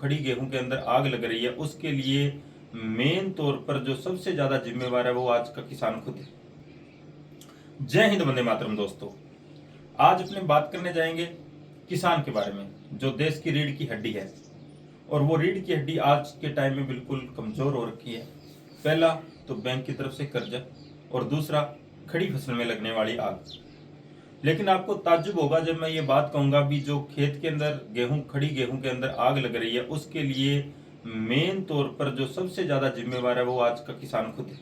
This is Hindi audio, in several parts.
खड़ी गेहूं के अंदर आग लग रही है, उसके लिए मेन तौर पर जो सबसे ज्यादा जिम्मेवार है वो आज का किसान खुद है। जय हिंद, वंदे मातरम। दोस्तों, आज अपने बात करने जाएंगे किसान के बारे में, जो देश की रीढ़ की हड्डी है। और वो रीढ़ की हड्डी आज के टाइम में बिल्कुल कमजोर हो रखी है। पहला तो बैंक की तरफ से कर्जा, और दूसरा खड़ी फसल में लगने वाली आग। लेकिन आपको ताज्जुब होगा जब मैं ये बात कहूंगा भी जो खेत के अंदर खड़ी गेहूं के अंदर आग लग रही है, उसके लिए मेन तौर पर जो सबसे ज्यादा जिम्मेवार है वो आज का किसान खुद है।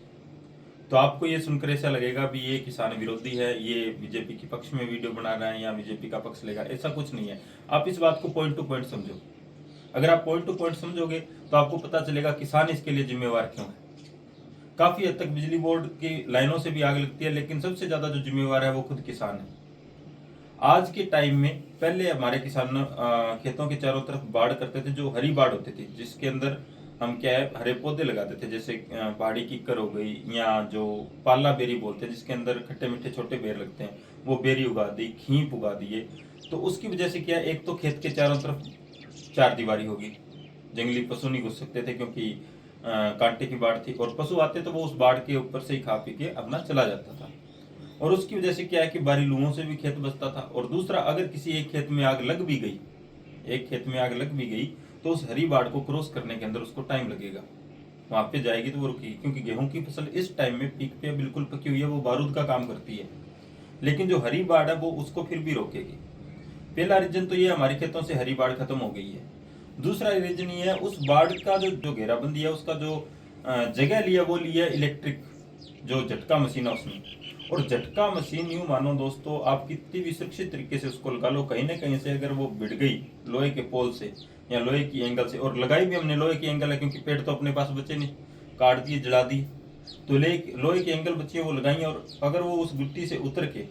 तो आपको ये सुनकर ऐसा लगेगा भी ये किसान विरोधी है, ये बीजेपी के पक्ष में वीडियो बना रहा है या बीजेपी का पक्ष लेगा। ऐसा कुछ नहीं है। आप इस बात को पॉइंट टू पॉइंट समझो। अगर आप पॉइंट टू पॉइंट समझोगे तो आपको पता चलेगा किसान इसके लिए जिम्मेवार क्यों है। काफी हद तक बिजली बोर्ड की लाइनों से भी आग लगती है, लेकिन सबसे ज्यादा जो जिम्मेवार है वो खुद किसान है। आज के टाइम में पहले हमारे किसान खेतों के चारों तरफ बाड़ करते थे, जो हरी बाड़ होती थी, जिसके अंदर हम क्या है हरे पौधे लगाते थे, जैसे पहाड़ी कीकर हो गई या जो पाला बेरी बोलते हैं, जिसके अंदर खट्टे मीठे छोटे बेर लगते हैं, वो बेरी उगा दी, खींप उगा दिए। तो उसकी वजह से क्या, एक तो खेत के चारों तरफ चार दीवारी होगी, जंगली पशु नहीं घुस सकते थे क्योंकि कांटे की बाढ़ थी, और पशु आते तो वो उस बाढ़ के ऊपर से ही खा पी के अपना चला जाता था। और उसकी वजह से क्या है कि बारी लुओं से भी खेत बचता था। और दूसरा, अगर किसी एक खेत में आग लग भी गई, एक खेत में आग लग भी गई, तो उस हरी बाढ़ को क्रॉस करने के अंदर उसको टाइम लगेगा। वहां पे जाएगी तो वो रुकेगी, क्योंकि गेहूं की फसल इस टाइम में पीक पे बिल्कुल पकी हुई है, वो बारूद का काम करती है। लेकिन जो हरी बाढ़ है वो उसको फिर भी रोकेगी। पहला रीजन तो ये हमारे खेतों से हरी बाढ़ खत्म हो गई है। दूसरा रीजन ये है, उस बाढ़ का जो घेराबंदी है, उसका जो जगह लिया वो लिया इलेक्ट्रिक जो झटका मशीन है उसमें। और झटका मशीन यूं मानो दोस्तों, आप कितनी भी सुरक्षित तरीके से उसको लगा लो, कहीं ना कहीं से अगर वो भिड़ गई लोहे के पोल से या लोहे की एंगल से, और लगाई भी हमने लोहे की एंगल है क्योंकि पेड़ तो अपने पास बचे नहीं, काट दिए, जला दिए, तो लोहे की एंगल बची है वो लगाई, और अगर वो उस गिट्टी से उतर के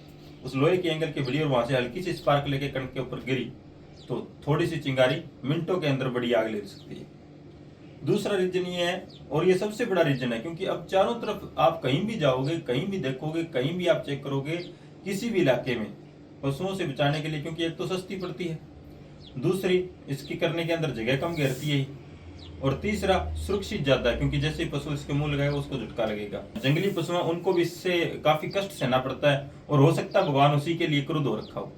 उस लोहे की एंगल के भिड़ी और वहां से हल्की सी स्पार्क लेके कणक के ऊपर गिरी, तो थोड़ी सी चिंगारी मिनटों के अंदर बड़ी आग ले सकती है। दूसरा रीजन ये है, और ये सबसे बड़ा रीजन है, क्योंकि अब चारों तरफ आप कहीं भी जाओगे, कहीं भी देखोगे, कहीं भी आप चेक करोगे, किसी भी इलाके में पशुओं से बचाने के लिए, क्योंकि एक तो सस्ती पड़ती है, दूसरी इसकी करने के अंदर जगह कम घेरती है, और तीसरा सुरक्षित ज्यादा है, क्योंकि जैसे ही पशु इसके मुंह लगाएगा उसको झटका लगेगा। जंगली पशु हैं, उनको भी इससे काफी कष्ट सहना पड़ता है, और हो सकता है भगवान उसी के लिए क्रुद्ध हो रखा हो।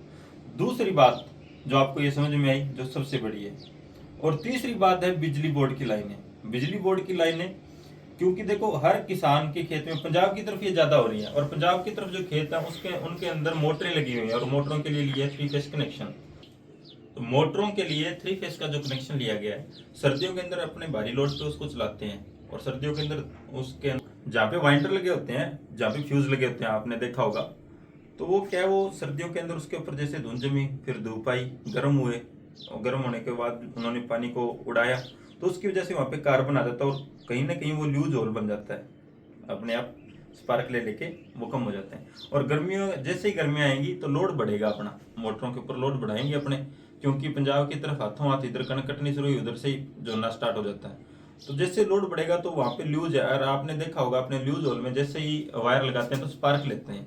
दूसरी बात जो आपको ये समझ में आई, जो सबसे बड़ी है, और तीसरी बात है बिजली बोर्ड की लाइनें। बिजली बोर्ड की लाइनें, क्योंकि देखो हर किसान के खेत में, पंजाब की तरफ ये ज्यादा हो रही है, और पंजाब की तरफ जो खेत है उसके उनके अंदर मोटरें लगी हुई है, और मोटरों के लिए लिया है 3 फेज कनेक्शन। तो मोटरों के लिए 3 फेज का जो कनेक्शन लिया गया है, सर्दियों के अंदर अपने भारी लोड पे उसको चलाते हैं, और सर्दियों के अंदर उसके जहाँ पे वाइंडर लगे होते हैं, जहाँ पे फ्यूज लगे होते हैं, आपने देखा होगा, तो वो क्या है, वो सर्दियों के अंदर उसके ऊपर जैसे धुंध जमी, फिर धूप आई, गर्म हुए, और गर्म होने के बाद उन्होंने पानी को उड़ाया, तो उसकी वजह से वहाँ पे कार्बन आ जाता है, और कहीं ना कहीं वो ल्यूज होल बन जाता है, अपने आप स्पार्क ले लेके वो कम हो जाते हैं। और गर्मियों, जैसे ही गर्मियाँ आएंगी तो लोड बढ़ेगा अपना, मोटरों के ऊपर लोड बढ़ाएंगे अपने, क्योंकि पंजाब की तरफ हाथों हाथ इधर कनक कटनी शुरू हुई, उधर से ही जोड़ना स्टार्ट हो जाता है। तो जैसे लोड बढ़ेगा तो वहाँ पे ल्यूज है, और आपने देखा होगा अपने ल्यूज होल में जैसे ही वायर लगाते हैं तो स्पार्क लेते हैं,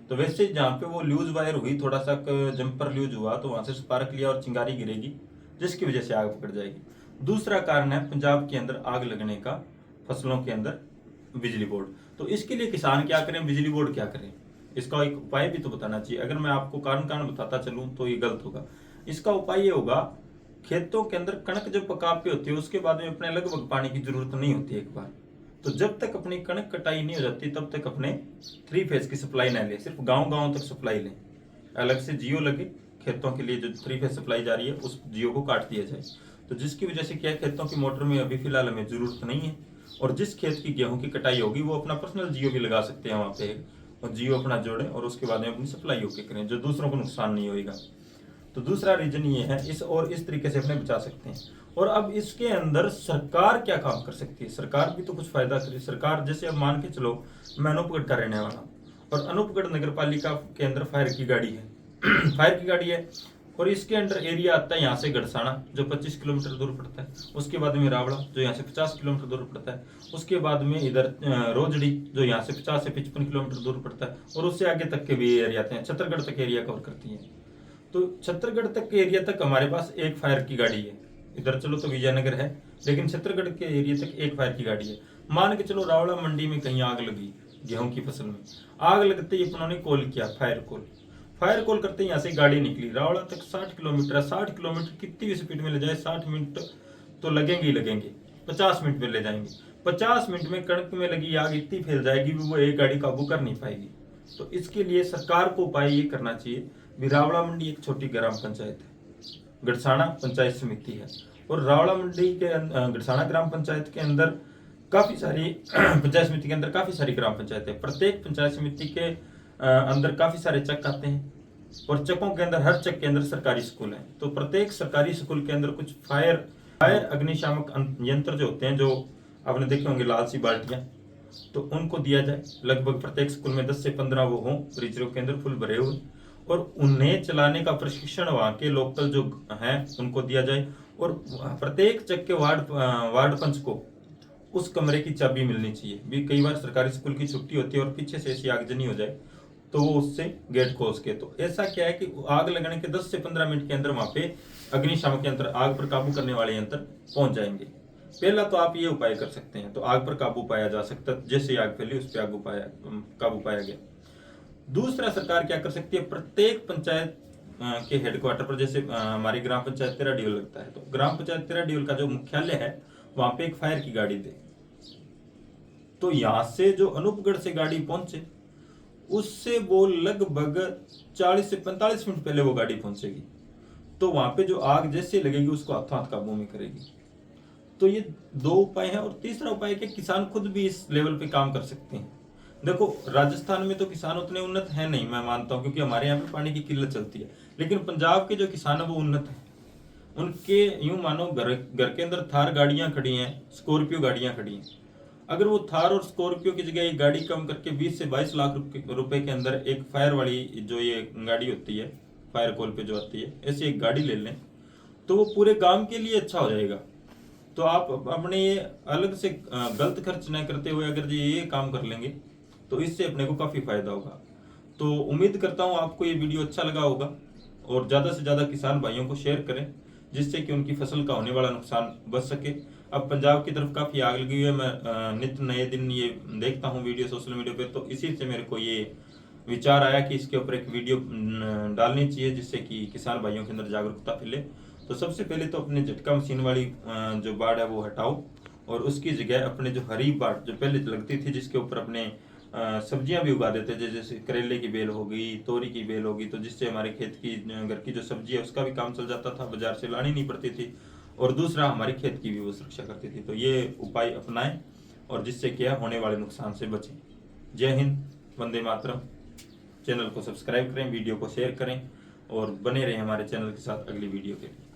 तो वैसे जहाँ पे वो ल्यूज वायर हुई, थोड़ा सा जंपर ल्यूज हुआ, तो वहां से स्पार्क लिया और चिंगारी गिरेगी, जिसकी वजह से आग पकड़ जाएगी। दूसरा कारण है पंजाब के अंदर आग लगने का, फसलों के अंदर बिजली बोर्ड। तो इसके लिए किसान क्या करें, बिजली बोर्ड क्या करें, इसका एक उपाय भी तो बताना चाहिए। अगर मैं आपको कारण कारण बताता चलूं तो ये गलत होगा। इसका उपाय ये होगा, खेतों के अंदर कणक जब पका पे होती है उसके बाद में अपने लगभग पानी की जरूरत नहीं होती एक बार, तो जब तक अपनी कणक कटाई नहीं हो जाती तब तक अपने 3 फेज की सप्लाई ना ले, सिर्फ गांव गांव तक सप्लाई लें, अलग से जियो लगे खेतों के लिए, जो 3 फेज सप्लाई जा रही है उस जियो को काट दिया जाए। तो जिसकी वजह से क्या, खेतों की मोटर में अभी फिलहाल हमें जरूरत नहीं है, और जिस खेत की गेहूं की कटाई होगी वो अपना पर्सनल जियो भी लगा सकते हैं वहां पे, और जियो अपना जोड़ें और उसके बाद में अपनी सप्लाई ओके करें, जो दूसरों को नुकसान नहीं होगा। तो दूसरा रीजन ये है, इस तरीके से अपने बचा सकते हैं। और अब इसके अंदर सरकार क्या काम कर सकती है, सरकार भी तो कुछ फायदा करे। सरकार जैसे अब मान के चलो, मैं अनूपगढ़ का रहने वाला, और अनूपगढ़ नगर पालिका के अंदर फायर की गाड़ी है फायर की गाड़ी है, और इसके अंडर एरिया आता है यहाँ से गड़साना जो 25 किलोमीटर दूर पड़ता है, उसके बाद में रावड़ा जो यहाँ से 50 किलोमीटर दूर पड़ता है, उसके बाद में इधर रोजड़ी जो यहाँ से 50 से 55 किलोमीटर दूर पड़ता है, और उससे आगे तक के भी एरिया आते हैं, छत्तरगढ़ तक एरिया कवर करती है। तो छत्तरगढ़ तक के एरिया तक हमारे पास एक फायर की गाड़ी है, इधर चलो तो विजयनगर है, लेकिन छत्तीसगढ़ के एरिया तक एक फायर की गाड़ी है। मान के चलो रावला मंडी में कहीं आग लगी गेहूं की फसल में, आग लगते ही उन्होंने कॉल किया फायर कॉल करते ही यहाँ से गाड़ी निकली रावला तक 60 किलोमीटर है। 60 किलोमीटर कितनी भी स्पीड में ले जाए 60 मिनट तो लगेंगे ही लगेंगे, 50 मिनट में ले जाएंगे। 50 मिनट में कणक में लगी आग इतनी फैल जाएगी वो एक गाड़ी काबू कर नहीं पाएगी। तो इसके लिए सरकार को उपाय ये करना चाहिए। रावला मंडी एक छोटी ग्राम पंचायत है, गड़साना पंचायत समिति है, और रावला मंडी के गड़साना ग्राम पंचायत के अंदर काफी सारी पंचायत समिति के अंदर काफी सारी ग्राम पंचायत है। प्रत्येक पंचायत समिति के अंदर काफी सारे चक आते हैं, और चकों के अंदर हर चक के अंदर सरकारी स्कूल है। तो प्रत्येक सरकारी स्कूल के अंदर कुछ फायर अग्निशामक यंत्र जो होते हैं, जो आपने देखे होंगे लाल सी बाल्टियां, तो उनको दिया जाए। लगभग प्रत्येक स्कूल में 10 से 15 वो हों रिजर्व के अंदर फुल भरे हुए, और उन्हें चलाने का प्रशिक्षण वहां के लोकल जो हैं उनको दिया जाए। और प्रत्येक चक के वार्ड पंच को उस कमरे की चाबी मिलनी चाहिए। भी कई बार सरकारी स्कूल की छुट्टी होती है और पीछे से ऐसी आगजनी हो जाए तो वो उससे गेट खोल के, तो ऐसा क्या है कि आग लगने के 10 से 15 मिनट के अंदर वहां पे अग्निशामक यंत्र, आग पर काबू करने वाले यंत्र पहुंच जाएंगे। पहला तो आप ये उपाय कर सकते हैं, तो आग पर काबू पाया जा सकता है। जैसे आग फैली उस पर काबू पाया गया। दूसरा सरकार क्या कर सकती है, प्रत्येक पंचायत के हेडक्वार्टर पर, जैसे हमारी ग्राम पंचायत 13 डीओल लगता है, तो ग्राम पंचायत 13 डीओल का जो मुख्यालय है वहां पे एक फायर की गाड़ी दे। तो यहां से जो अनूपगढ़ से गाड़ी पहुंचे उससे वो लगभग 40 से 45 मिनट पहले वो गाड़ी पहुंचेगी। तो वहां पे जो आग जैसे लगेगी उसको हाथों हाथ काबू में करेगी। तो ये दो उपाय हैं। और तीसरा उपाय कि किसान खुद भी इस लेवल पे काम कर सकते हैं। देखो राजस्थान में तो किसान उतने उन्नत है नहीं, मैं मानता हूं, क्योंकि हमारे यहाँ पे पानी की किल्लत चलती है। लेकिन पंजाब के जो किसान है वो उन्नत है। उनके यूं मानो घर के अंदर थार गाड़ियां खड़ी हैं, स्कॉर्पियो गाड़ियां खड़ी हैं। अगर वो थार और स्कॉर्पियो की जगह एक गाड़ी कम करके 20 से 22 लाख रुपए के अंदर एक फायर वाली जो ये गाड़ी होती है, फायर कॉल पे जो आती है, ऐसी एक गाड़ी ले लें तो वो पूरे गांव के लिए अच्छा हो जाएगा। तो आप अपने ये अलग से गलत खर्च न करते हुए अगर ये काम कर लेंगे तो इससे अपने को काफी फायदा होगा। तो उम्मीद करता हूँ आपको ये वीडियो अच्छा लगा होगा, और ज्यादा से ज्यादा किसान भाइयों को शेयर करें जिससे कि उनकी फसल का होने वाला नुकसान बच सके। अब पंजाब की तरफ काफी आग लगी हुई है, मैं नित्य नए दिन ये देखता हूँ वीडियो सोशल मीडिया पे, तो इसी से मेरे को ये विचार आया कि इसके ऊपर एक वीडियो डालनी चाहिए जिससे कि किसान भाइयों के अंदर जागरूकता फैले। तो सबसे पहले तो अपने झटका मशीन वाली जो बाड़ है वो हटाओ, और उसकी जगह अपने जो हरी बाड़ जो पहले लगती थी जिसके ऊपर अपने सब्जियां भी उगा देते थे, जैसे करेले की बेल हो गई, तोरी की बेल होगी, तो जिससे हमारे खेत की घर की जो सब्जी है उसका भी काम चल जाता था, बाजार से लानी नहीं पड़ती थी, और दूसरा हमारे खेत की भी वो सुरक्षा करती थी। तो ये उपाय अपनाएं और जिससे क्या होने वाले नुकसान से बचें। जय हिंद, वंदे मातरम। चैनल को सब्सक्राइब करें, वीडियो को शेयर करें और बने रहें हमारे चैनल के साथ अगली वीडियो के लिए।